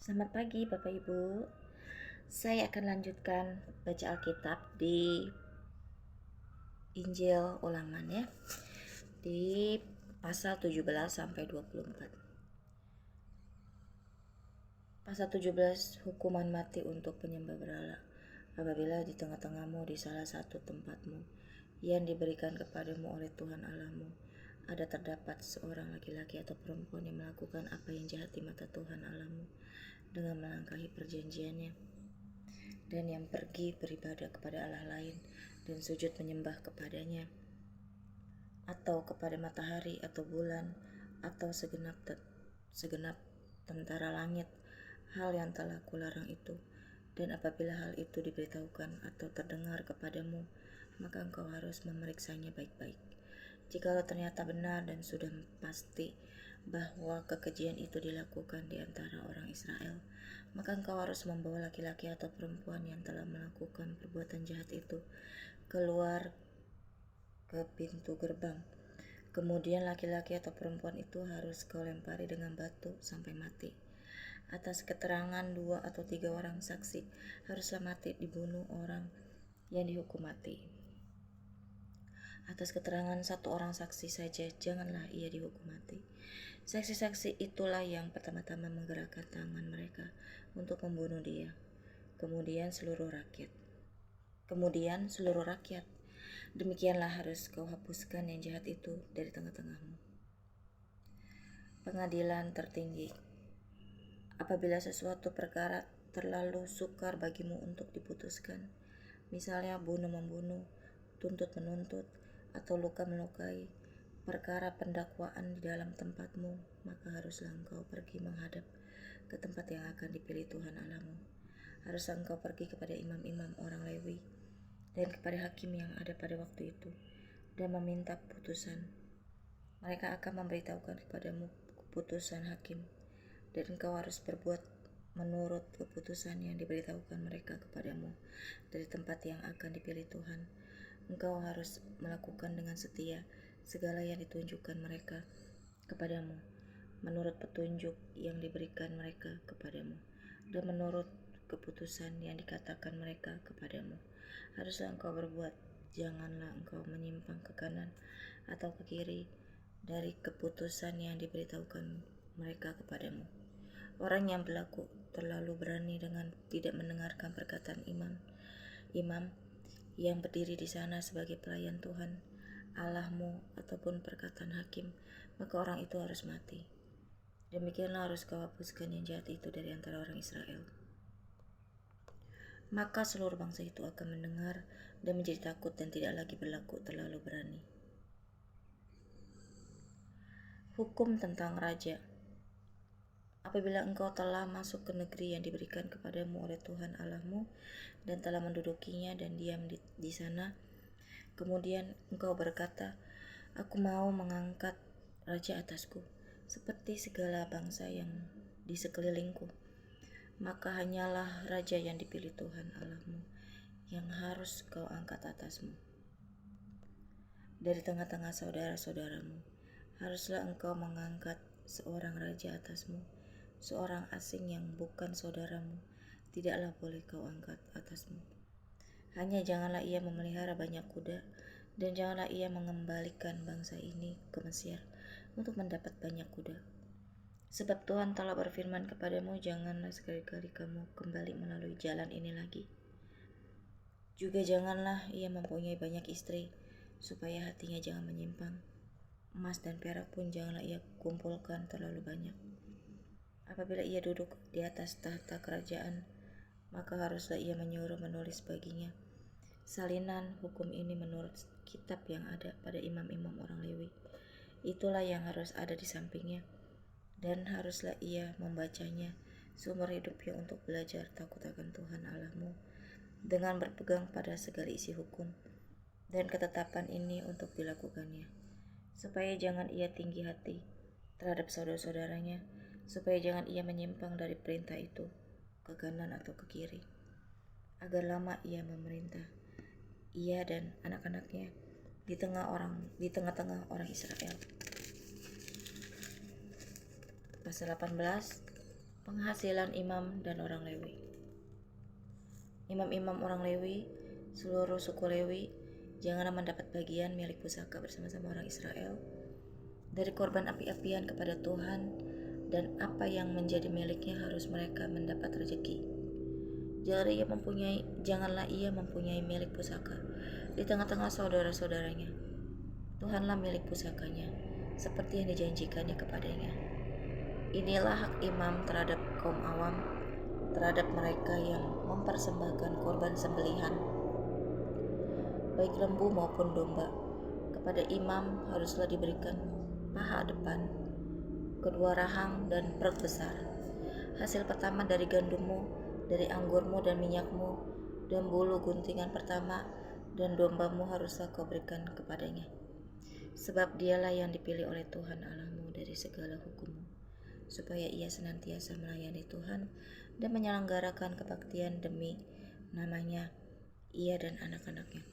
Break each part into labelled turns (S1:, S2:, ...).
S1: Selamat pagi Bapak Ibu. Saya akan lanjutkan baca Alkitab di Injil Ulangan ya. Di pasal 17 sampai 24. Pasal 17, hukuman mati untuk penyembah berhala. Apabila di tengah-tengahmu di salah satu tempatmu yang diberikan kepadamu oleh Tuhan Allahmu ada terdapat seorang laki-laki atau perempuan yang melakukan apa yang jahat di mata Tuhan Allahmu dengan melangkahi perjanjiannya, dan yang pergi beribadah kepada Allah lain dan sujud menyembah kepadanya, atau kepada matahari atau bulan atau segenap tentara langit, hal yang telah kularang itu. Dan apabila hal itu diberitahukan atau terdengar kepadamu, maka engkau harus memeriksanya baik-baik. Jikalau ternyata benar dan sudah pasti bahwa kekejian itu dilakukan di antara orang Israel, maka engkau harus membawa laki-laki atau perempuan yang telah melakukan perbuatan jahat itu keluar ke pintu gerbang. Kemudian laki-laki atau perempuan itu harus kau lempari dengan batu sampai mati. Atas keterangan 2 atau 3 orang saksi haruslah mati dibunuh orang yang dihukum mati. Atas keterangan 1 orang saksi saja janganlah ia dihukum mati. Saksi-saksi itulah yang pertama-tama menggerakkan tangan mereka untuk membunuh dia. Kemudian seluruh rakyat. Demikianlah harus kau hapuskan yang jahat itu dari tengah-tengahmu. Pengadilan tertinggi. Apabila sesuatu perkara terlalu sukar bagimu untuk diputuskan, misalnya bunuh-membunuh, tuntut-menuntut, atau luka-melukai, perkara pendakwaan di dalam tempatmu, maka haruslah engkau pergi menghadap ke tempat yang akan dipilih Tuhan Allahmu. Haruslah engkau pergi kepada imam-imam orang Lewi dan kepada hakim yang ada pada waktu itu, dan meminta putusan. Mereka akan memberitahukan kepadamu keputusan hakim, dan engkau harus berbuat menurut keputusan yang diberitahukan mereka kepadamu dari tempat yang akan dipilih Tuhan. Engkau harus melakukan dengan setia segala yang ditunjukkan mereka kepadamu, menurut petunjuk yang diberikan mereka kepadamu, dan menurut keputusan yang dikatakan mereka kepadamu. Haruslah engkau berbuat, janganlah engkau menyimpang ke kanan atau ke kiri dari keputusan yang diberitahukan mereka kepadamu. Orang yang berlaku terlalu berani dengan tidak mendengarkan perkataan imam yang berdiri di sana sebagai pelayan Tuhan Allahmu ataupun perkataan hakim, maka orang itu harus mati. Demikianlah harus kau hapuskan yang jahat itu dari antara orang Israel. Maka seluruh bangsa itu akan mendengar dan menjadi takut dan tidak lagi berlaku terlalu berani. Hukum tentang raja. Apabila engkau telah masuk ke negeri yang diberikan kepadamu oleh Tuhan Allahmu dan telah mendudukinya dan diam di sana, kemudian engkau berkata, aku mau mengangkat raja atasku, seperti segala bangsa yang di sekelilingku, maka hanyalah raja yang dipilih Tuhan Allahmu yang harus kau angkat atasmu. Dari tengah-tengah saudara-saudaramu, haruslah engkau mengangkat seorang raja atasmu. Seorang asing yang bukan saudaramu tidaklah boleh kau angkat atasmu. Hanya janganlah ia memelihara banyak kuda, dan janganlah ia mengembalikan bangsa ini ke Mesir untuk mendapat banyak kuda. Sebab Tuhan telah berfirman kepadamu, janganlah sekali-kali kamu kembali melalui jalan ini lagi. Juga janganlah ia mempunyai banyak istri, supaya hatinya jangan menyimpang. Emas dan perak pun janganlah ia kumpulkan terlalu banyak. Apabila ia duduk di atas tahta kerajaan, maka haruslah ia menyuruh menulis baginya salinan hukum ini menurut kitab yang ada pada imam-imam orang Lewi. Itulah yang harus ada di sampingnya, dan haruslah ia membacanya seumur hidupnya untuk belajar takut akan Tuhan Allahmu dengan berpegang pada segala isi hukum dan ketetapan ini untuk dilakukannya, supaya jangan ia tinggi hati terhadap saudara-saudaranya, supaya jangan ia menyimpang dari perintah itu ke kanan atau ke kiri, agar lama ia memerintah, ia dan anak-anaknya di tengah-tengah orang Israel. Pasal 18, Penghasilan imam dan orang Lewi. Imam-imam orang Lewi, seluruh suku Lewi, janganlah mendapat bagian milik pusaka bersama-sama orang Israel dari korban api-apian kepada Tuhan, dan apa yang menjadi miliknya harus mereka mendapat rezeki. Janganlah ia mempunyai milik pusaka di tengah-tengah saudara-saudaranya. Tuhanlah milik pusakanya, seperti yang dijanjikannya kepadanya. Inilah hak imam terhadap kaum awam, terhadap mereka yang mempersembahkan korban sembelihan, baik lembu maupun domba. Kepada imam haruslah diberikan paha depan, kedua rahang, dan perut besar. Hasil pertama dari gandummu, dari anggurmu dan minyakmu, dan bulu guntingan pertama, dan dombamu haruslah kau berikan kepadanya. Sebab dialah yang dipilih oleh Tuhan Allahmu dari segala hukummu, supaya ia senantiasa melayani Tuhan dan menyelenggarakan kebaktian demi namanya, ia dan anak-anaknya.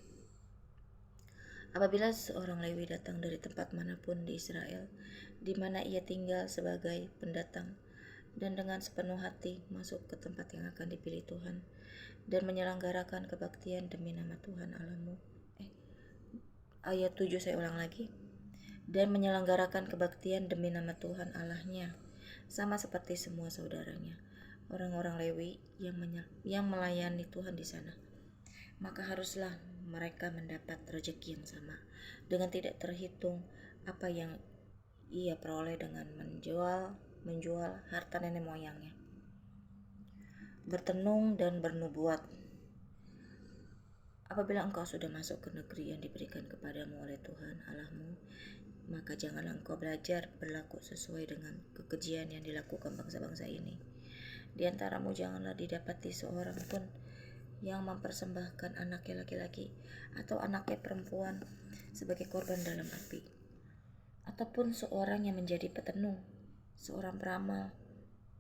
S1: Apabila seorang Lewi datang dari tempat manapun di Israel, di mana ia tinggal sebagai pendatang, dan dengan sepenuh hati masuk ke tempat yang akan dipilih Tuhan, dan menyelenggarakan kebaktian demi nama Tuhan Allahmu. Ayat 7 saya ulang lagi. Dan menyelenggarakan kebaktian demi nama Tuhan Allahnya, sama seperti semua saudaranya, orang-orang Lewi yang melayani Tuhan di sana. Maka haruslah mereka mendapat rezeki yang sama, dengan tidak terhitung apa yang ia peroleh dengan menjual harta nenek moyangnya, bertenung dan bernubuat. Apabila engkau sudah masuk ke negeri yang diberikan kepadamu oleh Tuhan Allahmu, maka janganlah engkau belajar berlaku sesuai dengan kekejian yang dilakukan bangsa-bangsa ini. Di antaramu janganlah didapati seorang pun yang mempersembahkan anaknya laki-laki atau anaknya perempuan sebagai korban dalam api, ataupun seorang yang menjadi petenung, seorang peramal,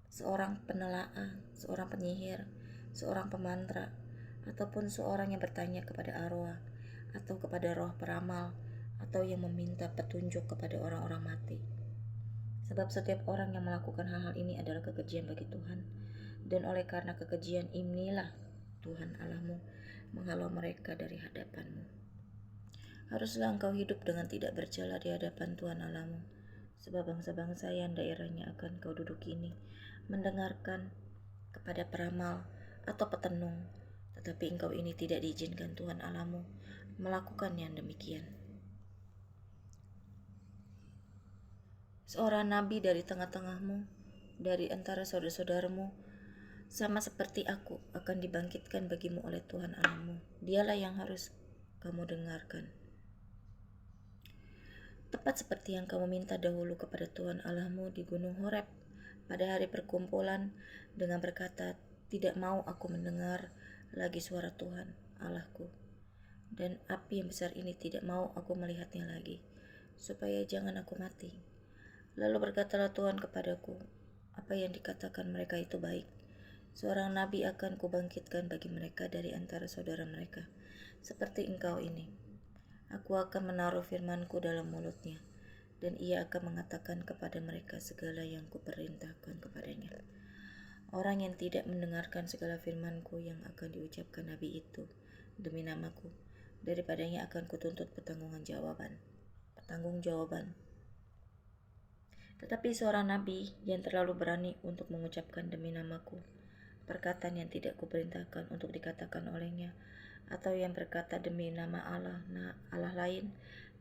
S1: seorang penelaah, seorang penyihir, seorang pemantra, ataupun seorang yang bertanya kepada arwah atau kepada roh peramal, atau yang meminta petunjuk kepada orang-orang mati. Sebab setiap orang yang melakukan hal-hal ini adalah kekejian bagi Tuhan, dan oleh karena kekejian inilah Tuhan Allahmu menghalau mereka dari hadapanmu. Haruslah engkau hidup dengan tidak bercela di hadapan Tuhan Allahmu, sebab bangsa-bangsa yang daerahnya akan kau duduki ini mendengarkan kepada peramal atau petenung, tetapi engkau ini tidak diizinkan Tuhan Allahmu melakukan yang demikian. Seorang nabi dari tengah-tengahmu, dari antara saudara-saudaramu, sama seperti aku, akan dibangkitkan bagimu oleh Tuhan Allahmu. Dialah yang harus kamu dengarkan. Tepat seperti yang kamu minta dahulu kepada Tuhan Allahmu di Gunung Horeb pada hari perkumpulan dengan berkata, tidak mau aku mendengar lagi suara Tuhan Allahku, dan api yang besar ini tidak mau aku melihatnya lagi, supaya jangan aku mati. Lalu berkatalah Tuhan kepadaku, apa yang dikatakan mereka itu baik. Seorang nabi akan kubangkitkan bagi mereka dari antara saudara mereka, seperti engkau ini. Aku akan menaruh firmanku dalam mulutnya, dan ia akan mengatakan kepada mereka segala yang kuperintahkan kepadanya. Orang yang tidak mendengarkan segala firmanku yang akan diucapkan nabi itu demi namaku, daripadanya akan kutuntut pertanggungjawaban. Tetapi seorang nabi yang terlalu berani untuk mengucapkan demi namaku perkataan yang tidak kuperintahkan untuk dikatakan olehnya, atau yang berkata demi nama Allah lain,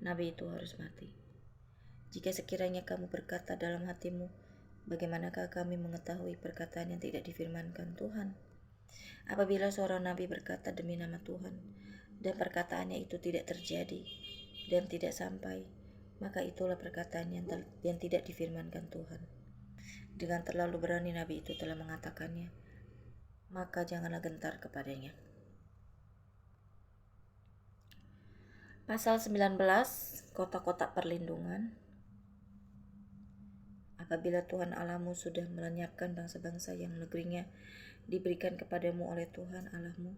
S1: nabi itu harus mati. Jika sekiranya kamu berkata dalam hatimu, bagaimanakah kami mengetahui perkataan yang tidak difirmankan Tuhan? Apabila seorang nabi berkata demi nama Tuhan, dan perkataannya itu tidak terjadi dan tidak sampai, maka itulah perkataan yang tidak difirmankan Tuhan. Dengan terlalu berani nabi itu telah mengatakannya, maka janganlah gentar kepadanya. Pasal 19, kota-kota perlindungan. Apabila Tuhan Allahmu sudah melenyapkan bangsa-bangsa yang negerinya diberikan kepadamu oleh Tuhan Allahmu,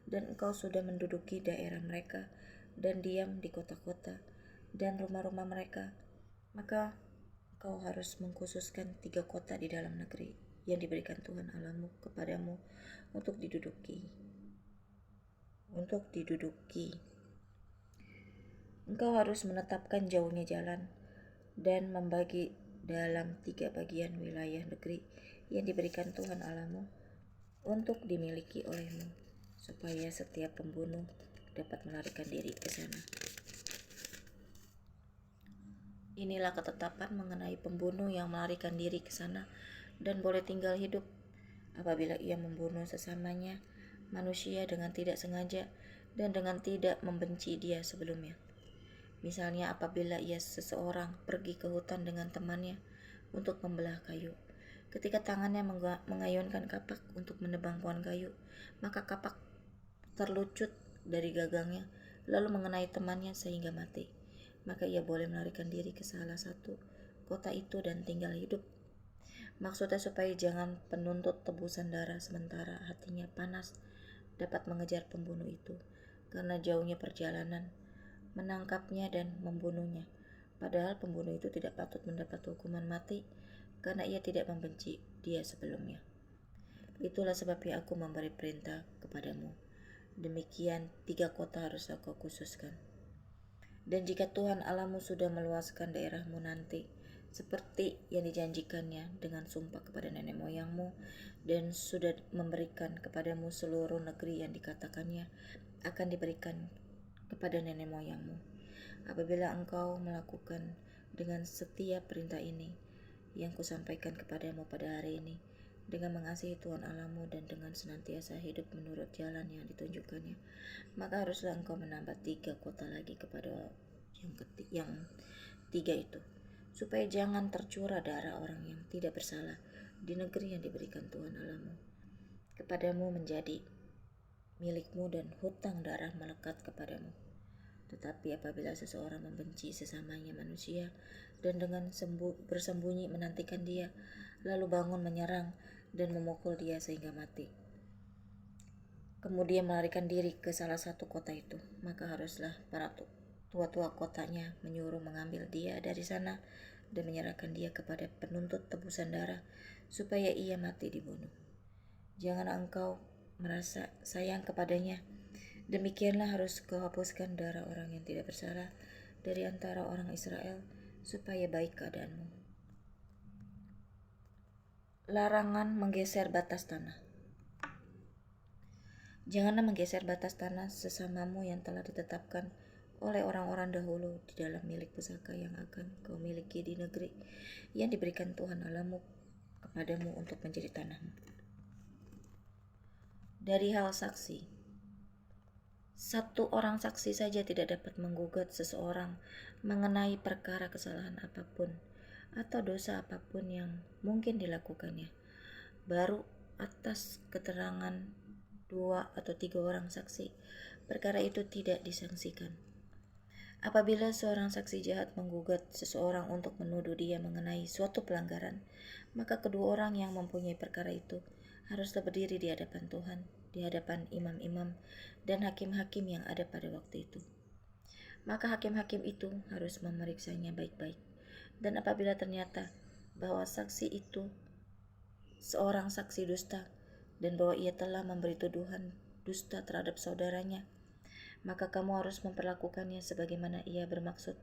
S1: dan engkau sudah menduduki daerah mereka dan diam di kota-kota dan rumah-rumah mereka, maka kau harus mengkhususkan 3 kota di dalam negeri yang diberikan Tuhan Allahmu kepadamu untuk diduduki. Engkau harus menetapkan jauhnya jalan dan membagi dalam 3 bagian wilayah negeri yang diberikan Tuhan Allahmu untuk dimiliki olehmu, supaya setiap pembunuh dapat melarikan diri ke sana. Inilah ketetapan mengenai pembunuh yang melarikan diri ke sana dan boleh tinggal hidup apabila ia membunuh sesamanya manusia dengan tidak sengaja dan dengan tidak membenci dia sebelumnya. Misalnya apabila seseorang pergi ke hutan dengan temannya untuk membelah kayu. Ketika tangannya mengayunkan kapak untuk menebang pohon kayu, maka kapak terlucut dari gagangnya lalu mengenai temannya sehingga mati. Maka ia boleh melarikan diri ke salah satu kota itu dan tinggal hidup. Maksudnya supaya jangan penuntut tebusan darah sementara hatinya panas dapat mengejar pembunuh itu, karena jauhnya perjalanan menangkapnya dan membunuhnya. Padahal pembunuh itu tidak patut mendapat hukuman mati karena ia tidak membenci dia sebelumnya. Itulah sebabnya aku memberi perintah kepadamu. Demikian 3 kota haruslah kau khususkan. Dan jika Tuhan Allahmu sudah meluaskan daerahmu nanti, seperti yang dijanjikannya dengan sumpah kepada nenek moyangmu, dan sudah memberikan kepadamu seluruh negeri yang dikatakannya akan diberikan kepada nenek moyangmu. Apabila engkau melakukan dengan setia perintah ini yang kusampaikan kepadamu pada hari ini, dengan mengasihi Tuhan Allahmu dan dengan senantiasa hidup menurut jalan yang ditunjukkannya, maka haruslah engkau menambah 3 kota lagi kepada yang 3 itu, supaya jangan tercurah darah orang yang tidak bersalah di negeri yang diberikan Tuhan Allahmu kepadamu menjadi milikmu, dan hutang darah melekat kepadamu. Tetapi apabila seseorang membenci sesamanya manusia dan dengan bersembunyi menantikan dia, lalu bangun menyerang dan memukul dia sehingga mati, kemudian melarikan diri ke salah satu kota itu, maka haruslah para tua-tua kotanya menyuruh mengambil dia dari sana dan menyerahkan dia kepada penuntut tebusan darah supaya ia mati dibunuh. Janganlah engkau merasa sayang kepadanya. Demikianlah harus kau hapuskan darah orang yang tidak bersalah dari antara orang Israel supaya baik keadaanmu. Larangan menggeser batas tanah. Janganlah menggeser batas tanah sesamamu yang telah ditetapkan oleh orang-orang dahulu di dalam milik pusaka yang akan kau miliki di negeri yang diberikan Tuhan Allahmu kepadamu untuk menjadi tanahmu. Dari hal saksi, 1 orang saksi saja tidak dapat menggugat seseorang mengenai perkara kesalahan apapun atau dosa apapun yang mungkin dilakukannya, baru atas keterangan 2 atau 3 orang saksi perkara itu tidak disangsikan. Apabila seorang saksi jahat menggugat seseorang untuk menuduh dia mengenai suatu pelanggaran, maka kedua orang yang mempunyai perkara itu haruslah berdiri di hadapan Tuhan, di hadapan imam-imam dan hakim-hakim yang ada pada waktu itu. Maka hakim-hakim itu harus memeriksanya baik-baik. Dan apabila ternyata bahwa saksi itu seorang saksi dusta dan bahwa ia telah memberi tuduhan dusta terhadap saudaranya, maka kamu harus memperlakukannya sebagaimana ia bermaksud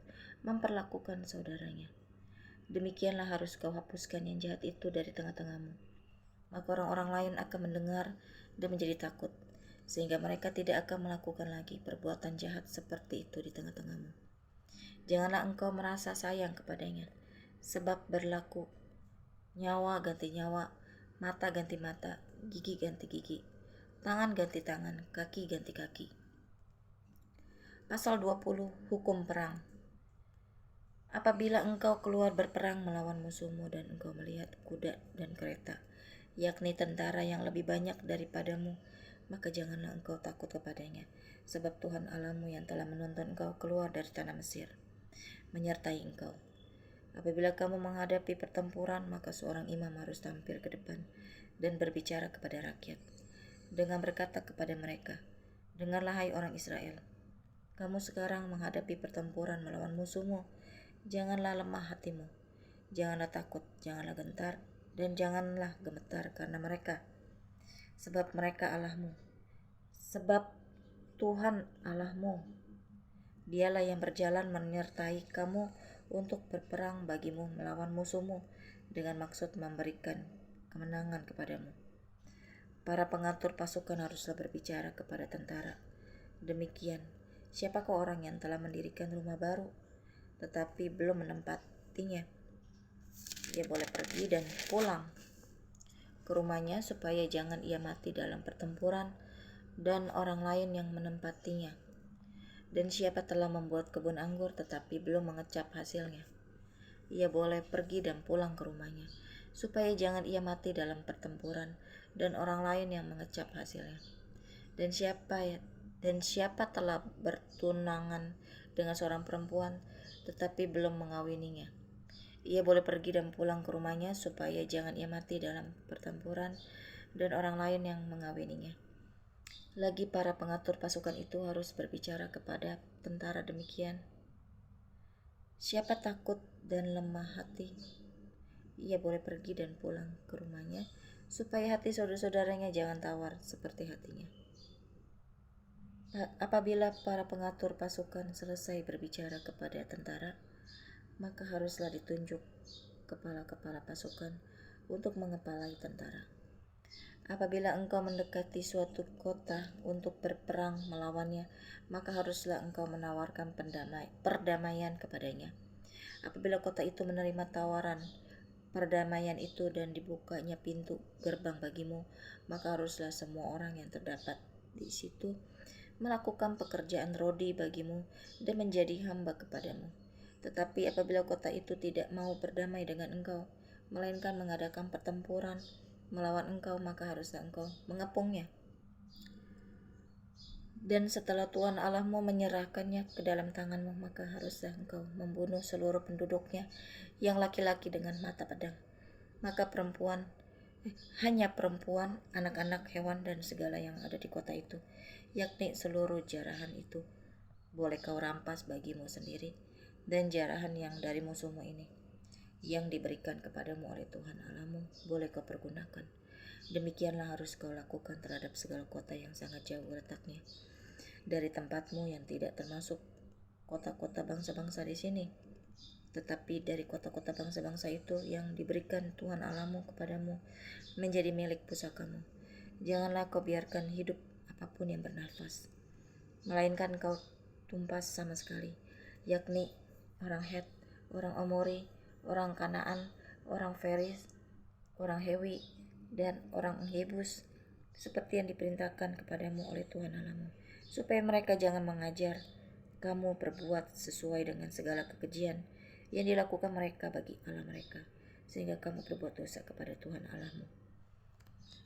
S1: memperlakukan saudaranya. Demikianlah harus kau hapuskan yang jahat itu dari tengah-tengahmu. Maka orang-orang lain akan mendengar dan menjadi takut, sehingga mereka tidak akan melakukan lagi perbuatan jahat seperti itu di tengah-tengahmu. Janganlah engkau merasa sayang kepadanya, sebab berlaku nyawa ganti nyawa, mata ganti mata, gigi ganti gigi, tangan ganti tangan, kaki ganti kaki. Pasal 20, Hukum Perang. Apabila engkau keluar berperang melawan musuhmu dan engkau melihat kuda dan kereta, yakni tentara yang lebih banyak daripadamu, maka janganlah engkau takut kepadanya, sebab Tuhan Allahmu yang telah menuntun engkau keluar dari tanah Mesir menyertai engkau. Apabila kamu menghadapi pertempuran, maka seorang imam harus tampil ke depan dan berbicara kepada rakyat dengan berkata kepada mereka, dengarlah hai orang Israel, kamu sekarang menghadapi pertempuran melawan musuhmu. Janganlah lemah hatimu, janganlah takut, janganlah gentar, dan janganlah gemetar karena mereka, sebab mereka Allahmu. Sebab Tuhan Allahmu, Dialah yang berjalan menyertai kamu untuk berperang bagimu melawan musuhmu dengan maksud memberikan kemenangan kepadamu. Para pengatur pasukan haruslah berbicara kepada tentara. Demikian, siapakah orang yang telah mendirikan rumah baru, tetapi belum menempatinya? Ia boleh pergi dan pulang ke rumahnya supaya jangan ia mati dalam pertempuran dan orang lain yang menempatinya. Dan siapa telah membuat kebun anggur tetapi belum mengecap hasilnya, ia boleh pergi dan pulang ke rumahnya supaya jangan ia mati dalam pertempuran dan orang lain yang mengecap hasilnya. Dan siapa telah bertunangan dengan seorang perempuan tetapi belum mengawininya, ia boleh pergi dan pulang ke rumahnya supaya jangan ia mati dalam pertempuran dan orang lain yang mengawininya. Lagi para pengatur pasukan itu harus berbicara kepada tentara demikian. Siapa takut dan lemah hati, ia boleh pergi dan pulang ke rumahnya supaya hati saudara-saudaranya jangan tawar seperti hatinya. Apabila para pengatur pasukan selesai berbicara kepada tentara, maka haruslah ditunjuk kepala-kepala pasukan untuk mengepalai tentara. Apabila engkau mendekati suatu kota untuk berperang melawannya, maka haruslah engkau menawarkan perdamaian kepadanya. Apabila kota itu menerima tawaran perdamaian itu dan dibukanya pintu gerbang bagimu, maka haruslah semua orang yang terdapat di situ melakukan pekerjaan rodi bagimu dan menjadi hamba kepadamu. Tetapi apabila kota itu tidak mau berdamai dengan engkau, melainkan mengadakan pertempuran melawan engkau, maka haruslah engkau mengepungnya. Dan setelah Tuhan Allahmu menyerahkannya ke dalam tanganmu, maka haruslah engkau membunuh seluruh penduduknya yang laki-laki dengan mata pedang. Maka hanya perempuan, anak-anak, hewan, dan segala yang ada di kota itu, yakni seluruh jarahan itu, boleh kau rampas bagimu sendiri, dan jarahan yang dari musuhmu ini, yang diberikan kepadamu oleh Tuhan Allahmu, boleh kau pergunakan. Demikianlah harus kau lakukan terhadap segala kota yang sangat jauh letaknya dari tempatmu, yang tidak termasuk kota-kota bangsa-bangsa di sini, tetapi dari kota-kota bangsa-bangsa itu yang diberikan Tuhan Allahmu kepadamu menjadi milik pusakamu. Janganlah kau biarkan hidup apapun yang bernafas, melainkan kau tumpas sama sekali, yakni orang Het, orang Amori, orang Kanaan, orang Feris, orang Hewi, dan orang Yebus, seperti yang diperintahkan kepadamu oleh Tuhan Allahmu, supaya mereka jangan mengajar kamu berbuat sesuai dengan segala kekejian yang dilakukan mereka bagi Allah mereka, sehingga kamu berbuat dosa kepada Tuhan Allahmu.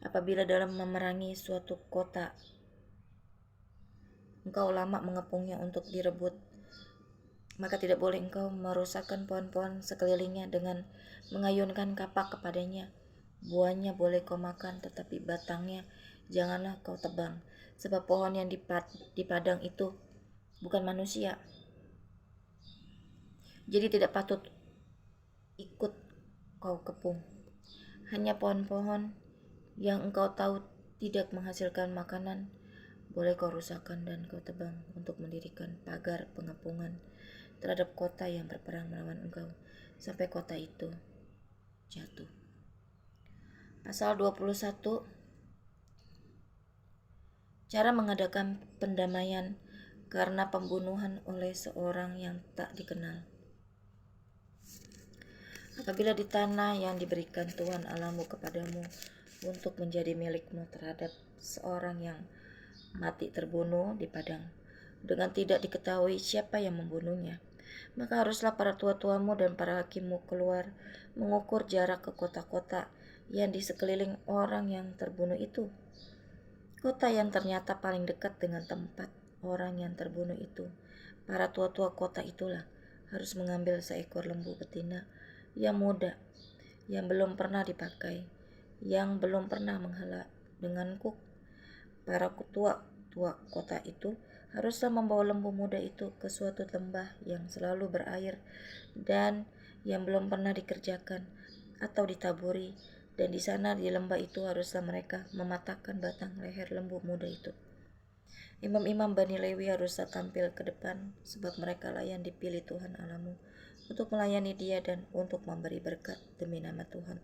S1: Apabila dalam memerangi suatu kota engkau lama mengepungnya untuk direbut, maka tidak boleh engkau merusakkan pohon-pohon sekelilingnya dengan mengayunkan kapak kepadanya. Buahnya boleh kau makan, tetapi batangnya janganlah kau tebang, sebab pohon yang di padang itu bukan manusia, jadi tidak patut ikut kau kepung. Hanya pohon-pohon yang engkau tahu tidak menghasilkan makanan boleh kau rusakkan dan kau tebang untuk mendirikan pagar pengepungan terhadap kota yang berperang melawan engkau sampai kota itu jatuh. Pasal 21. Cara mengadakan pendamaian karena pembunuhan oleh seorang yang tak dikenal. Apabila di tanah yang diberikan Tuhan Allahmu kepadamu untuk menjadi milikmu terhadap seorang yang mati terbunuh di padang, dengan tidak diketahui siapa yang membunuhnya, maka haruslah para tua-tuamu dan para hakimmu keluar mengukur jarak ke kota-kota yang di sekeliling orang yang terbunuh itu. Kota yang ternyata paling dekat dengan tempat orang yang terbunuh itu, para tua-tua kota itulah harus mengambil seekor lembu betina yang muda, yang belum pernah dipakai, yang belum pernah menghala dengan kuk. Para tua-tua kota itu haruslah membawa lembu muda itu ke suatu lembah yang selalu berair dan yang belum pernah dikerjakan atau ditaburi Dan di sana di lembah itu haruslah mereka mematahkan batang leher lembu muda itu. Imam-imam Bani Lewi haruslah tampil ke depan, sebab mereka lah yang dipilih Tuhan Allahmu untuk melayani Dia dan untuk memberi berkat demi nama Tuhan.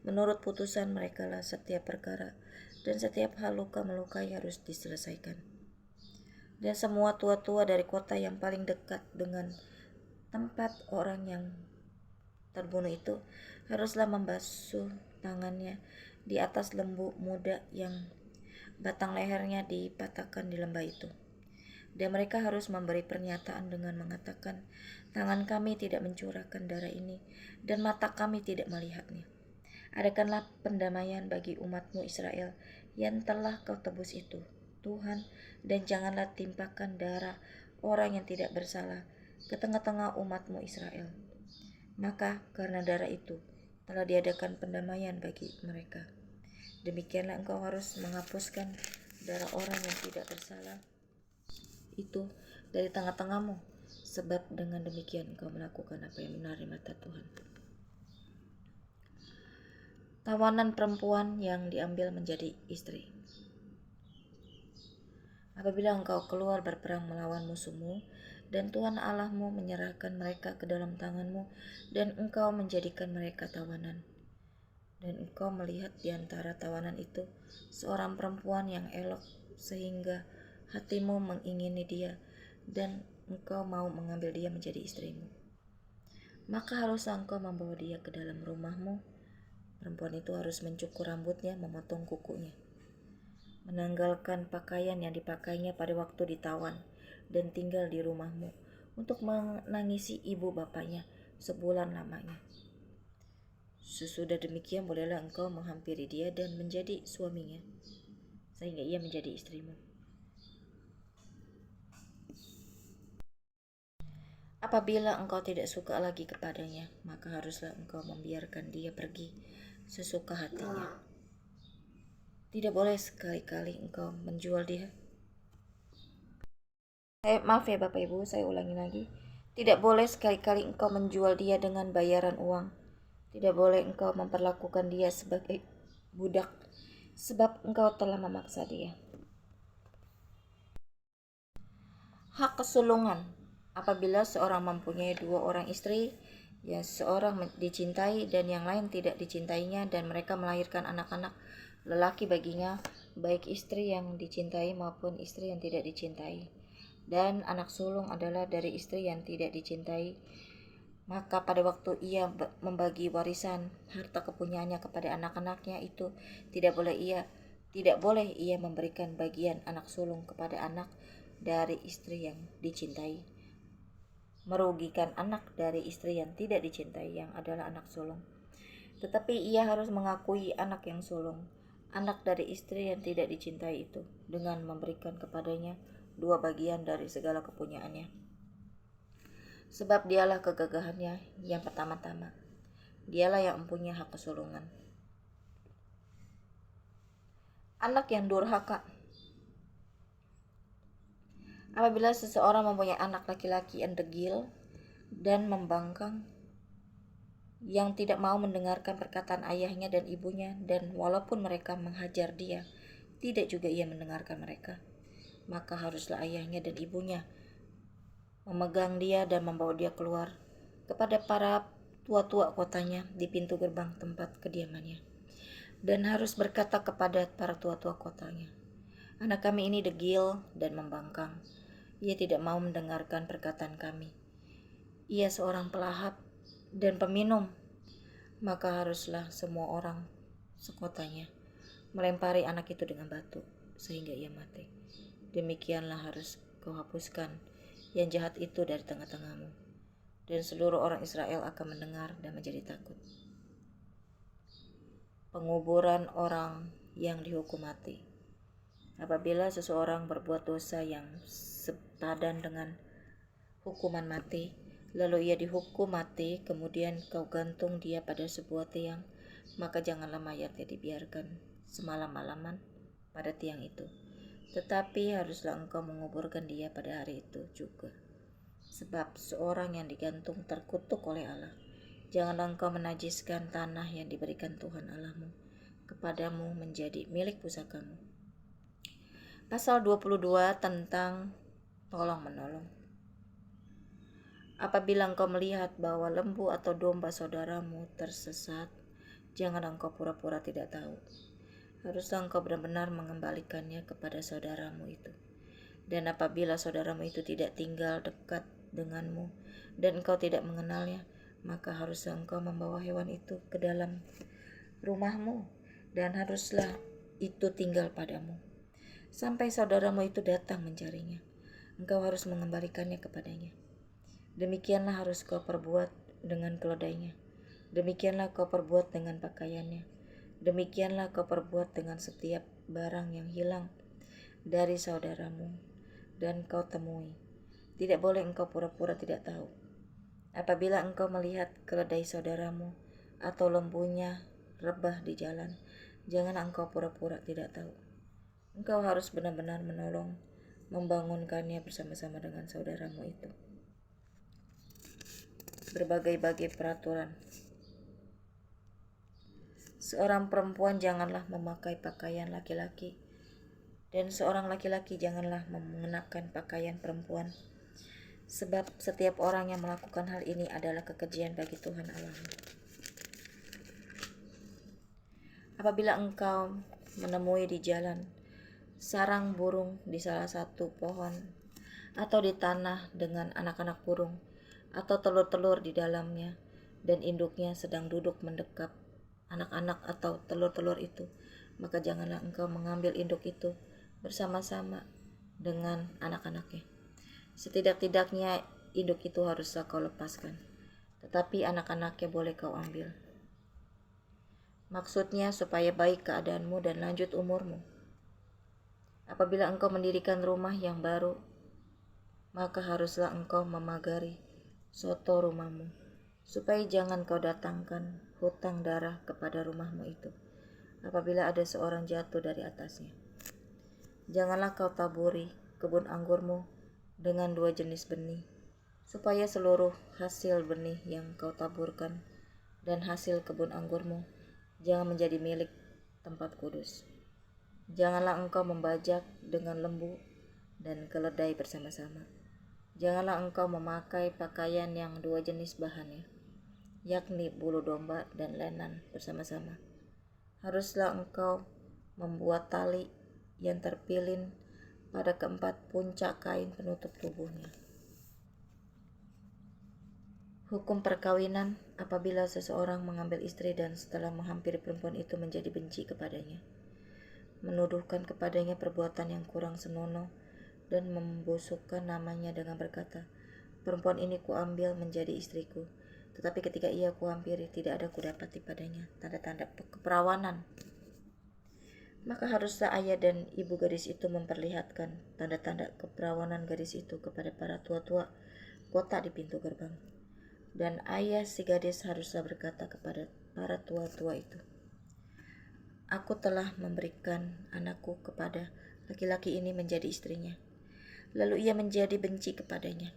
S1: Menurut putusan mereka lah setiap perkara dan setiap hal luka melukai harus diselesaikan. Dan semua tua-tua dari kota yang paling dekat dengan tempat orang yang terbunuh itu haruslah membasuh tangannya di atas lembu muda yang batang lehernya dipatahkan di lembah itu. Dan mereka harus memberi pernyataan dengan mengatakan, tangan kami tidak mencurahkan darah ini dan mata kami tidak melihatnya. Adakanlah pendamaian bagi umatmu Israel yang telah kau tebus itu, Tuhan, dan janganlah timpakan darah orang yang tidak bersalah ke tengah-tengah umatmu Israel. Maka karena darah itu telah diadakan pendamaian bagi mereka. Demikianlah engkau harus menghapuskan darah orang yang tidak bersalah itu dari tengah-tengahmu, sebab dengan demikian engkau melakukan apa yang benar di mata Tuhan. Tawanan perempuan yang diambil menjadi istri. Apabila engkau keluar berperang melawan musuhmu, dan Tuhan Allahmu menyerahkan mereka ke dalam tanganmu, dan engkau menjadikan mereka tawanan, dan engkau melihat di antara tawanan itu seorang perempuan yang elok sehingga hatimu mengingini dia, dan engkau mau mengambil dia menjadi istrimu, maka haruslah engkau membawa dia ke dalam rumahmu. Perempuan itu harus mencukur rambutnya, memotong kukunya, menanggalkan pakaian yang dipakainya pada waktu ditawan, dan tinggal di rumahmu untuk menangisi ibu bapaknya sebulan lamanya. Sesudah demikian bolehlah engkau menghampiri dia dan menjadi suaminya, sehingga ia menjadi istrimu. Apabila engkau tidak suka lagi kepadanya, maka haruslah engkau membiarkan dia pergi sesuka hatinya. Tidak boleh sekali-kali engkau menjual dia. Maaf ya Bapak Ibu, saya ulangi lagi. Tidak boleh sekali-kali engkau menjual dia dengan bayaran uang. Tidak boleh engkau memperlakukan dia sebagai budak, sebab engkau telah memaksa dia. Hak kesulungan. Apabila seorang mempunyai 2 orang istri, ya seorang dicintai dan yang lain tidak dicintainya, dan mereka melahirkan anak-anak lelaki baginya, baik istri yang dicintai maupun istri yang tidak dicintai, dan anak sulung adalah dari istri yang tidak dicintai, maka pada waktu ia membagi warisan harta kepunyaannya kepada anak-anaknya itu tidak boleh ia memberikan bagian anak sulung kepada anak dari istri yang dicintai, merugikan anak dari istri yang tidak dicintai yang adalah anak sulung. Tetapi ia harus mengakui anak yang sulung, anak dari istri yang tidak dicintai itu, dengan memberikan kepadanya 2 bagian dari segala kepunyaannya. Sebab dialah kegagahannya yang pertama-tama. Dialah yang mempunyai hak kesulungan. Anak yang durhaka. Apabila seseorang mempunyai anak laki-laki yang degil dan membangkang, yang tidak mau mendengarkan perkataan ayahnya dan ibunya, dan walaupun mereka menghajar dia, tidak juga ia mendengarkan mereka, maka haruslah ayahnya dan ibunya memegang dia dan membawa dia keluar kepada para tua-tua kotanya di pintu gerbang tempat kediamannya, dan harus berkata kepada para tua-tua kotanya, anak kami ini degil dan membangkang. Ia tidak mau mendengarkan perkataan kami. Ia seorang pelahap dan peminum. Maka haruslah semua orang sekotanya melempari anak itu dengan batu sehingga ia mati. Demikianlah harus kau hapuskan yang jahat itu dari tengah-tengahmu, dan seluruh orang Israel akan mendengar dan menjadi takut. Penguburan orang yang dihukum mati. Apabila seseorang berbuat dosa yang sepadan dengan hukuman mati, lalu ia dihukum mati, kemudian kau gantung dia pada sebuah tiang, maka janganlah mayatnya dibiarkan semalam-malaman pada tiang itu, tetapi haruslah engkau menguburkan dia pada hari itu juga. Sebab seorang yang digantung terkutuk oleh Allah. Janganlah engkau menajiskan tanah yang diberikan Tuhan Allahmu kepadamu menjadi milik pusakamu. Pasal 22 tentang tolong-menolong. Apabila engkau melihat bahwa lembu atau domba saudaramu tersesat, jangan engkau pura-pura tidak tahu. Haruslah engkau benar-benar mengembalikannya kepada saudaramu itu. Dan apabila saudaramu itu tidak tinggal dekat denganmu dan engkau tidak mengenalnya, maka haruslah engkau membawa hewan itu ke dalam rumahmu dan haruslah itu tinggal padamu sampai saudaramu itu datang mencarinya. Engkau harus mengembalikannya kepadanya. Demikianlah harus kau perbuat dengan keledainya. Demikianlah kau perbuat dengan pakaiannya. Demikianlah kau perbuat dengan setiap barang yang hilang dari saudaramu dan kau temui. Tidak boleh engkau pura-pura tidak tahu. Apabila engkau melihat keledai saudaramu atau lembunya rebah di jalan, jangan engkau pura-pura tidak tahu. Engkau harus benar-benar menolong, membangunkannya bersama-sama dengan saudaramu itu. Berbagai-bagai peraturan. Seorang perempuan janganlah memakai pakaian laki-laki, dan seorang laki-laki janganlah mengenakan pakaian perempuan. Sebab setiap orang yang melakukan hal ini adalah kekejian bagi Tuhan Allahmu. Apabila engkau menemui di jalan sarang burung di salah satu pohon atau di tanah dengan anak-anak burung atau telur-telur di dalamnya dan induknya sedang duduk mendekap anak-anak atau telur-telur itu, maka janganlah engkau mengambil induk itu bersama-sama dengan anak-anaknya. Setidak-tidaknya induk itu haruslah kau lepaskan, tetapi anak-anaknya boleh kau ambil. Maksudnya supaya baik keadaanmu dan lanjut umurmu. Apabila engkau mendirikan rumah yang baru, maka haruslah engkau memagari soto rumahmu, supaya jangan kau datangkan hutang darah kepada rumahmu itu apabila ada seorang jatuh dari atasnya. Janganlah kau taburi kebun anggurmu dengan dua jenis benih, supaya seluruh hasil benih yang kau taburkan dan hasil kebun anggurmu jangan menjadi milik tempat kudus. Janganlah engkau membajak dengan lembu dan keledai bersama-sama. Janganlah engkau memakai pakaian yang dua jenis bahannya, yakni bulu domba dan lenan bersama-sama. Haruslah engkau membuat tali yang terpilin pada keempat puncak kain penutup tubuhnya. Hukum perkawinan. Apabila seseorang mengambil istri dan setelah menghampiri perempuan itu menjadi benci kepadanya, menuduhkan kepadanya perbuatan yang kurang senonoh dan membusukkan namanya dengan berkata, perempuan ini kuambil menjadi istriku, tetapi ketika ia kuhampiri tidak ada kudapati padanya tanda-tanda keperawanan, maka haruslah ayah dan ibu gadis itu memperlihatkan tanda-tanda keperawanan gadis itu kepada para tua-tua kota di pintu gerbang. Dan ayah si gadis haruslah berkata kepada para tua-tua itu, aku telah memberikan anakku kepada laki-laki ini menjadi istrinya. Lalu ia menjadi benci kepadanya.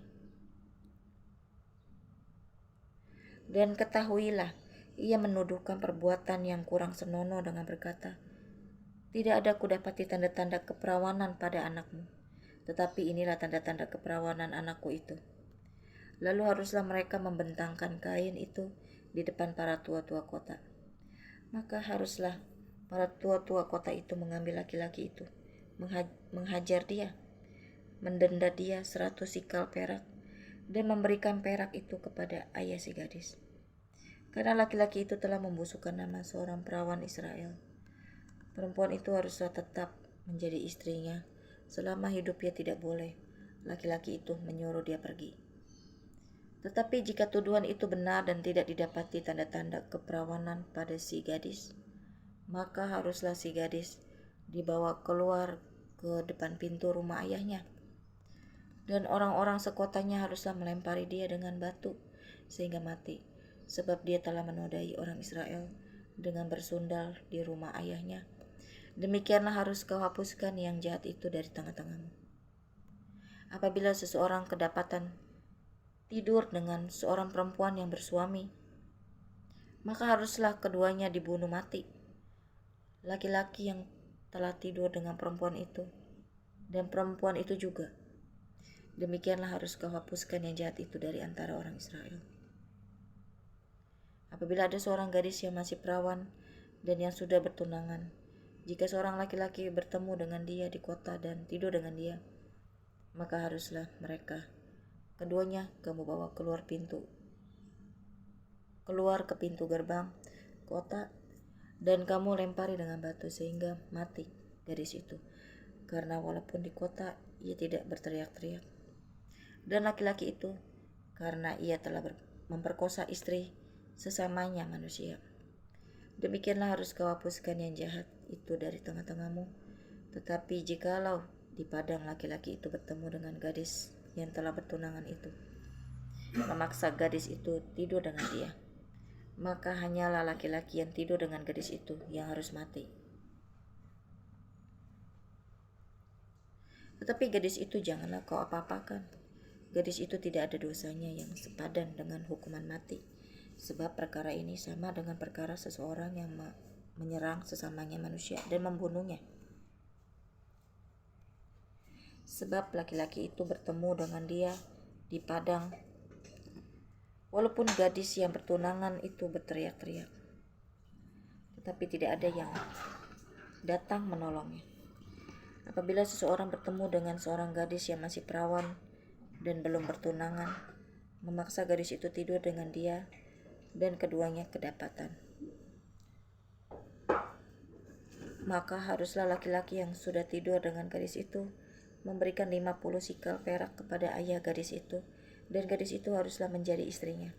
S1: Dan ketahuilah, ia menuduhkan perbuatan yang kurang senonoh dengan berkata, tidak ada kudapati tanda-tanda keperawanan pada anakmu, tetapi inilah tanda-tanda keperawanan anakku itu. Lalu haruslah mereka membentangkan kain itu di depan para tua-tua kota. Maka haruslah para tua-tua kota itu mengambil laki-laki itu, menghajar dia, mendenda dia 100 sikal perak, dan memberikan perak itu kepada ayah si gadis. Karena laki-laki itu telah membusukkan nama seorang perawan Israel. Perempuan itu haruslah tetap menjadi istrinya selama hidupnya, tidak boleh laki-laki itu menyuruh dia pergi. Tetapi jika tuduhan itu benar dan tidak didapati tanda-tanda keperawanan pada si gadis, maka haruslah si gadis dibawa keluar ke depan pintu rumah ayahnya. Dan orang-orang sekotanya haruslah melempari dia dengan batu sehingga mati, sebab dia telah menodai orang Israel dengan bersundal di rumah ayahnya. Demikianlah harus kau hapuskan yang jahat itu dari tengah-tengahmu. Apabila seseorang kedapatan tidur dengan seorang perempuan yang bersuami, maka haruslah keduanya dibunuh mati. Laki-laki yang telah tidur dengan perempuan itu, dan perempuan itu juga. Demikianlah harus kau hapuskan yang jahat itu dari antara orang Israel. Apabila ada seorang gadis yang masih perawan dan yang sudah bertunangan, jika seorang laki-laki bertemu dengan dia di kota dan tidur dengan dia, maka haruslah mereka keduanya kamu bawa keluar ke pintu gerbang kota, dan kamu lempari dengan batu sehingga mati gadis itu, karena walaupun di kota ia tidak berteriak-teriak. Dan laki-laki itu, karena ia telah memperkosa istri sesamanya manusia. Demikianlah harus kau hapuskan yang jahat itu dari tengah-tengahmu. Tetapi jikalau di padang laki-laki itu bertemu dengan gadis yang telah bertunangan itu, memaksa gadis itu tidur dengan dia, maka hanyalah laki-laki yang tidur dengan gadis itu yang harus mati. Tetapi gadis itu janganlah kau apa-apakan. Gadis itu tidak ada dosanya yang sepadan dengan hukuman mati, sebab perkara ini sama dengan perkara seseorang yang menyerang sesamanya manusia dan membunuhnya. Sebab laki-laki itu bertemu dengan dia di padang, walaupun gadis yang bertunangan itu berteriak-teriak, tetapi tidak ada yang datang menolongnya. Apabila seseorang bertemu dengan seorang gadis yang masih perawan dan belum bertunangan, memaksa gadis itu tidur dengan dia, dan keduanya kedapatan, maka haruslah laki-laki yang sudah tidur dengan gadis itu memberikan 50 sikal perak kepada ayah gadis itu, dan gadis itu haruslah menjadi istrinya,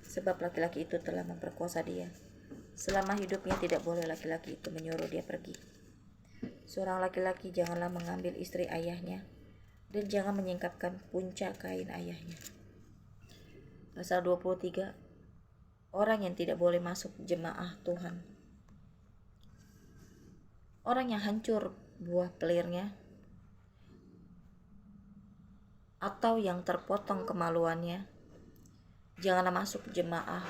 S1: sebab laki-laki itu telah memperkosa dia. Selama hidupnya tidak boleh laki-laki itu menyuruh dia pergi. Seorang laki-laki janganlah mengambil istri ayahnya, dan jangan menyingkapkan puncak kain ayahnya. Pasal 23, orang yang tidak boleh masuk jemaah Tuhan. Orang yang hancur buah pelirnya, atau yang terpotong kemaluannya, janganlah masuk jemaah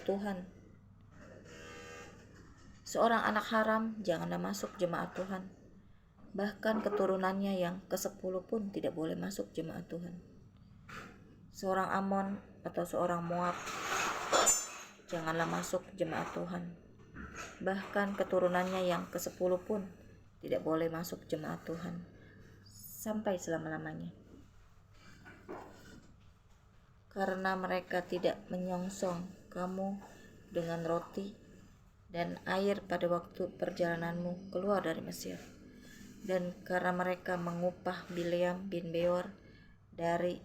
S1: Tuhan. Seorang anak haram janganlah masuk jemaat Tuhan. Bahkan keturunannya yang ke-10 pun tidak boleh masuk jemaat Tuhan. Seorang Amon atau seorang Moab janganlah masuk jemaat Tuhan. Bahkan keturunannya yang ke-10 pun tidak boleh masuk jemaat Tuhan sampai selama-lamanya. Karena mereka tidak menyongsong kamu dengan roti dan air pada waktu perjalananmu keluar dari Mesir, dan karena mereka mengupah Bileam bin Beor dari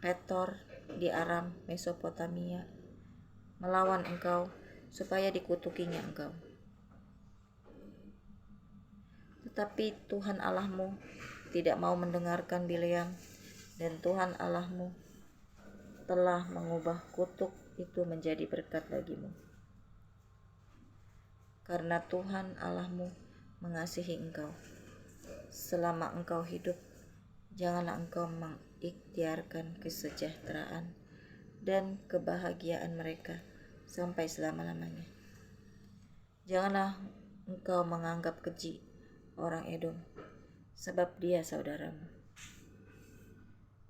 S1: Petor di Aram Mesopotamia melawan engkau supaya dikutukinya engkau. Tetapi Tuhan Allahmu tidak mau mendengarkan Bileam, dan Tuhan Allahmu telah mengubah kutuk itu menjadi berkat bagimu. Karena Tuhan Allahmu mengasihi engkau, selama engkau hidup, janganlah engkau mengikhtiarkan kesejahteraan dan kebahagiaan mereka sampai selama-lamanya. Janganlah engkau menganggap keji orang Edom, sebab dia saudaramu.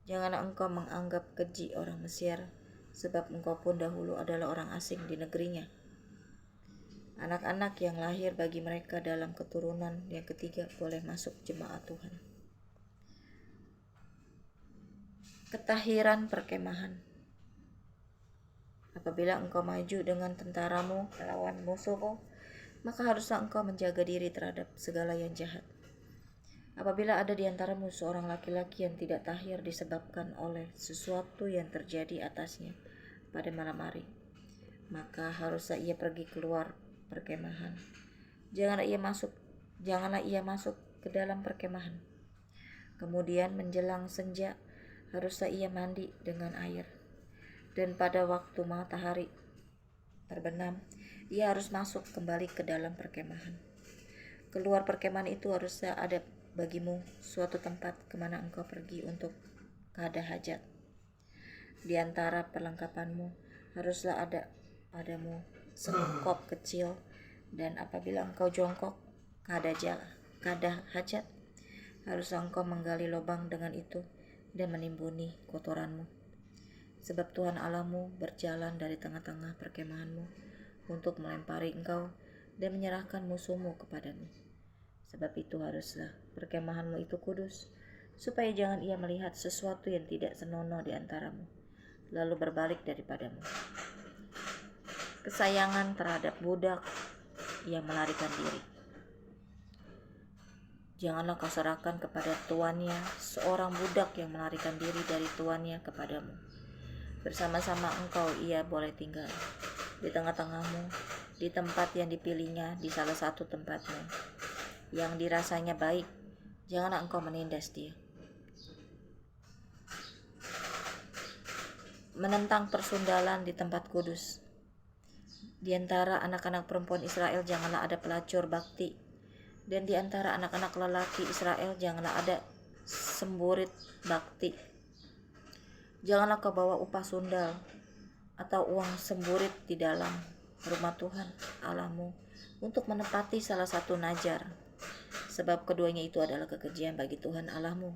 S1: Janganlah engkau menganggap keji orang Mesir, sebab engkau pun dahulu adalah orang asing di negerinya. Anak-anak yang lahir bagi mereka dalam keturunan yang ketiga boleh masuk jemaat Tuhan. Ketahiran perkemahan. Apabila engkau maju dengan tentaramu melawan musuhmu, maka haruslah engkau menjaga diri terhadap segala yang jahat. Apabila ada di antaramu seorang laki-laki yang tidak tahir disebabkan oleh sesuatu yang terjadi atasnya pada malam hari, maka haruslah ia pergi keluar perkemahan. Janganlah ia masuk ke dalam perkemahan. Kemudian menjelang senja haruslah ia mandi dengan air, dan pada waktu matahari terbenam ia harus masuk kembali ke dalam perkemahan. Keluar perkemahan itu haruslah ada bagimu suatu tempat kemana engkau pergi untuk kada hajat. Di antara perlengkapanmu haruslah ada padamu sekop kecil, dan apabila engkau jongkok kada hajat, harus engkau menggali lubang dengan itu dan menimbuni kotoranmu. Sebab Tuhan Allahmu berjalan dari tengah-tengah perkemahanmu untuk melempari engkau dan menyerahkan musuhmu kepadamu. Sebab itu haruslah perkemahanmu itu kudus, supaya jangan ia melihat sesuatu yang tidak senonoh di antaramu, lalu berbalik daripadamu. Kesayangan terhadap budak yang melarikan diri. Janganlah kau serahkan kepada tuannya seorang budak yang melarikan diri dari tuannya kepadamu. Bersama-sama engkau ia boleh tinggal di tengah-tengahmu, di tempat yang dipilihnya, di salah satu tempatmu yang dirasanya baik. Janganlah engkau menindas dia. Menentang persundalan di tempat kudus. Di antara anak-anak perempuan Israel janganlah ada pelacur bakti, dan di antara anak-anak lelaki Israel janganlah ada semburit bakti. Janganlah kau bawa upah sundal atau uang semburit di dalam rumah Tuhan Allahmu untuk menepati salah satu najar, sebab keduanya itu adalah kekejian bagi Tuhan Allahmu.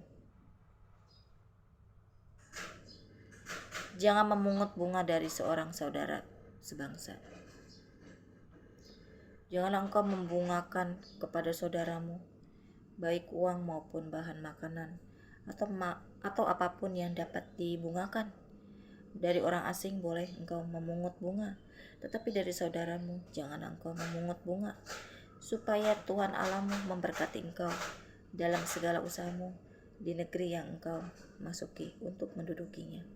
S1: Jangan memungut bunga dari seorang saudara sebangsa. Janganlah engkau membungakan kepada saudaramu, baik uang maupun bahan makanan, atau apapun yang dapat dibungakan. Dari orang asing boleh engkau memungut bunga, tetapi dari saudaramu jangan engkau memungut bunga, supaya Tuhan Allahmu memberkati engkau dalam segala usahamu di negeri yang engkau masuki untuk mendudukinya.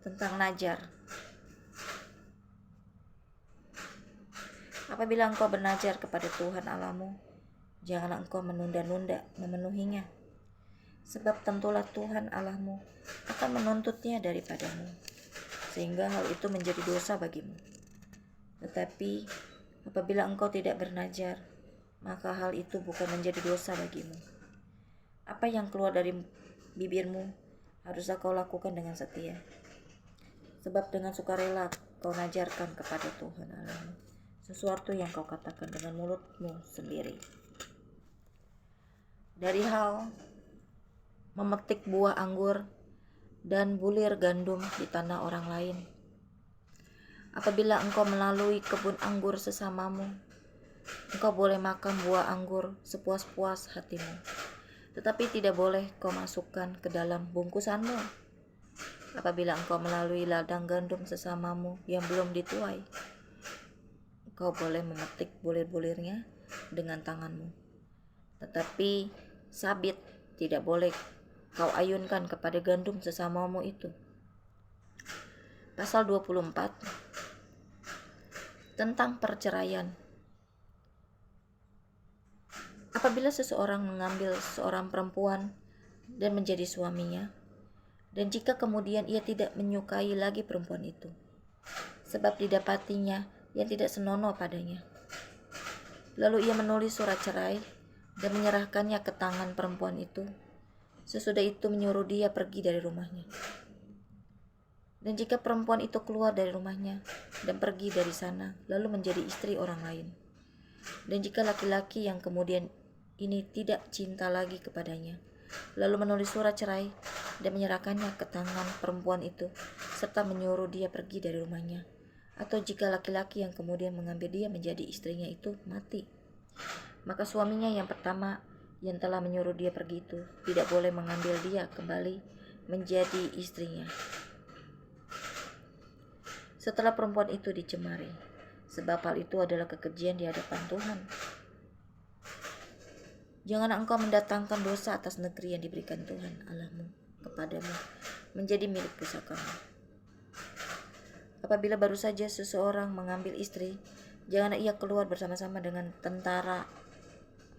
S1: Tentang najar. Apabila engkau bernajar kepada Tuhan Allahmu, janganlah engkau menunda-nunda memenuhinya, sebab tentulah Tuhan Allahmu akan menuntutnya daripadamu, sehingga hal itu menjadi dosa bagimu. Tetapi apabila engkau tidak bernajar, maka hal itu bukan menjadi dosa bagimu. Apa yang keluar dari bibirmu haruslah kau lakukan dengan setia, sebab dengan sukarela kau najarkan kepada Tuhan Allahmu sesuatu yang kau katakan dengan mulutmu sendiri. Dari hal memetik buah anggur dan bulir gandum di tanah orang lain. Apabila engkau melalui kebun anggur sesamamu, engkau boleh makan buah anggur sepuas-puas hatimu, tetapi tidak boleh kau masukkan ke dalam bungkusanmu. Apabila engkau melalui ladang gandum sesamamu yang belum dituai, engkau boleh memetik bulir-bulirnya dengan tanganmu, tetapi sabit tidak boleh kau ayunkan kepada gandum sesamamu itu. Pasal 24 tentang perceraian. Apabila seseorang mengambil seorang perempuan dan menjadi suaminya, dan jika kemudian ia tidak menyukai lagi perempuan itu, sebab didapatinya yang tidak senonoh padanya, lalu ia menulis surat cerai dan menyerahkannya ke tangan perempuan itu, sesudah itu menyuruh dia pergi dari rumahnya. Dan jika perempuan itu keluar dari rumahnya dan pergi dari sana, lalu menjadi istri orang lain, dan jika laki-laki yang kemudian ini tidak cinta lagi kepadanya, lalu menulis surat cerai dan menyerahkannya ke tangan perempuan itu, serta menyuruh dia pergi dari rumahnya, atau jika laki-laki yang kemudian mengambil dia menjadi istrinya itu mati, maka suaminya yang pertama yang telah menyuruh dia pergi itu tidak boleh mengambil dia kembali menjadi istrinya setelah perempuan itu dicemari, sebab hal itu adalah kekejian di hadapan Tuhan. Janganlah engkau mendatangkan dosa atas negeri yang diberikan Tuhan Allahmu kepadamu menjadi milik pusakamu. Apabila baru saja seseorang mengambil istri, janganlah ia keluar bersama-sama dengan tentara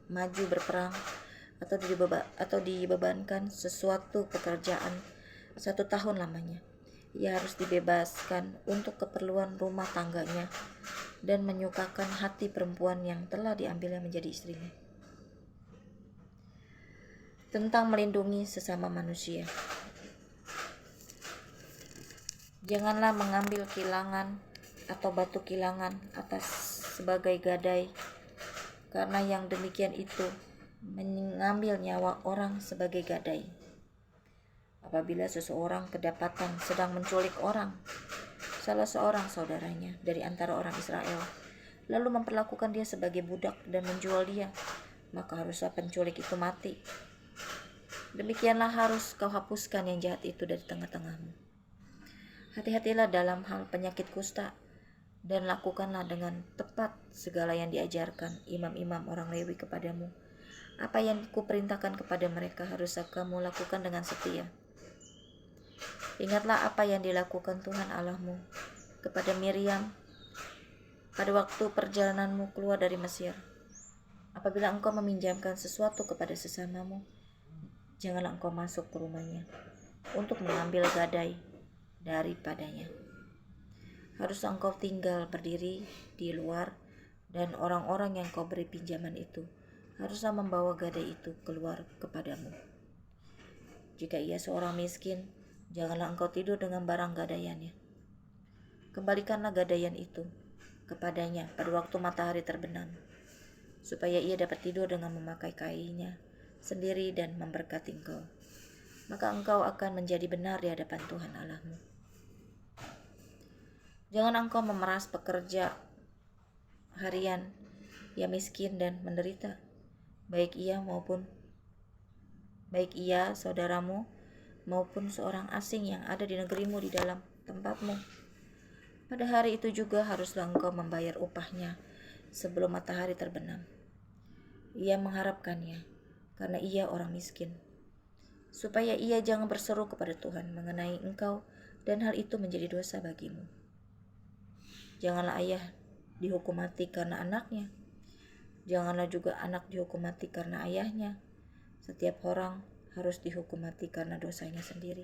S1: maju berperang, atau dibebankan sesuatu pekerjaan 1 tahun lamanya. Ia harus dibebaskan untuk keperluan rumah tangganya dan menyukakan hati perempuan yang telah diambilnya menjadi istrinya. Tentang melindungi sesama manusia. Janganlah mengambil kilangan atau batu kilangan atas sebagai gadai, karena yang demikian itu mengambil nyawa orang sebagai gadai. Apabila seseorang kedapatan sedang menculik orang, salah seorang saudaranya dari antara orang Israel, lalu memperlakukan dia sebagai budak dan menjual dia, maka haruslah penculik itu mati. Demikianlah harus kau hapuskan yang jahat itu dari tengah-tengahmu. Hati-hatilah dalam hal penyakit kusta, dan lakukanlah dengan tepat segala yang diajarkan imam-imam orang Lewi kepadamu. Apa yang kuperintahkan kepada mereka haruslah kamu lakukan dengan setia. Ingatlah apa yang dilakukan Tuhan Allahmu kepada Miriam pada waktu perjalananmu keluar dari Mesir. Apabila engkau meminjamkan sesuatu kepada sesamamu, janganlah engkau masuk ke rumahnya untuk mengambil gadai daripadanya. Haruslah engkau tinggal berdiri di luar, dan orang-orang yang kau beri pinjaman itu haruslah membawa gadai itu keluar kepadamu. Jika ia seorang miskin, janganlah engkau tidur dengan barang gadaiannya. Kembalikanlah gadaian itu kepadanya pada waktu matahari terbenam, supaya ia dapat tidur dengan memakai kainnya sendiri dan memberkati engkau. Maka engkau akan menjadi benar di hadapan Tuhan Allahmu. Jangan engkau memeras pekerja harian yang miskin dan menderita, baik ia saudaramu maupun seorang asing yang ada di negerimu di dalam tempatmu. Pada hari itu juga haruslah engkau membayar upahnya sebelum matahari terbenam. Ia mengharapkannya karena ia orang miskin, supaya ia jangan berseru kepada Tuhan mengenai engkau dan hal itu menjadi dosa bagimu. Janganlah ayah dihukum mati karena anaknya. Janganlah juga anak dihukum mati karena ayahnya. Setiap orang harus dihukum mati karena dosanya sendiri.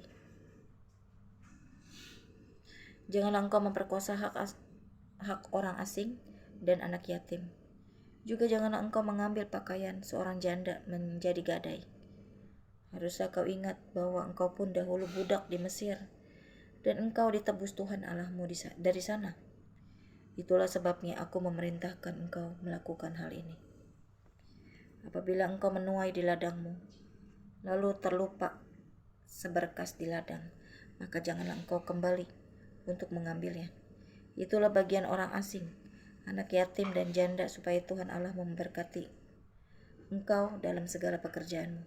S1: Janganlah engkau memperkosa hak orang asing dan anak yatim. Juga janganlah engkau mengambil pakaian seorang janda menjadi gadai. Haruslah kau ingat bahwa engkau pun dahulu budak di Mesir, dan engkau ditebus Tuhan Allahmu dari sana. Itulah sebabnya aku memerintahkan engkau melakukan hal ini. Apabila engkau menuai di ladangmu, lalu terlupa seberkas di ladang, maka janganlah engkau kembali untuk mengambilnya. Itulah bagian orang asing, anak yatim dan janda, supaya Tuhan Allah memberkati engkau dalam segala pekerjaanmu.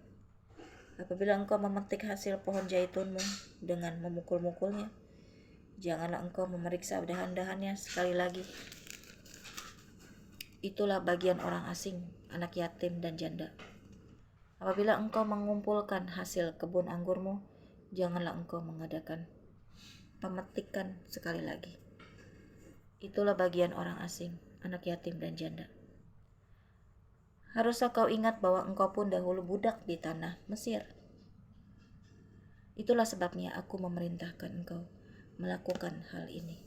S1: Apabila engkau memetik hasil pohon jaitunmu dengan memukul-mukulnya, janganlah engkau memeriksa dahan-dahannya sekali lagi. Itulah bagian orang asing, anak yatim dan janda. Apabila engkau mengumpulkan hasil kebun anggurmu, janganlah engkau mengadakan pemetikan sekali lagi. Itulah bagian orang asing, anak yatim dan janda. Haruslah kau ingat bahwa engkau pun dahulu budak di tanah Mesir. Itulah sebabnya aku memerintahkan engkau melakukan hal ini.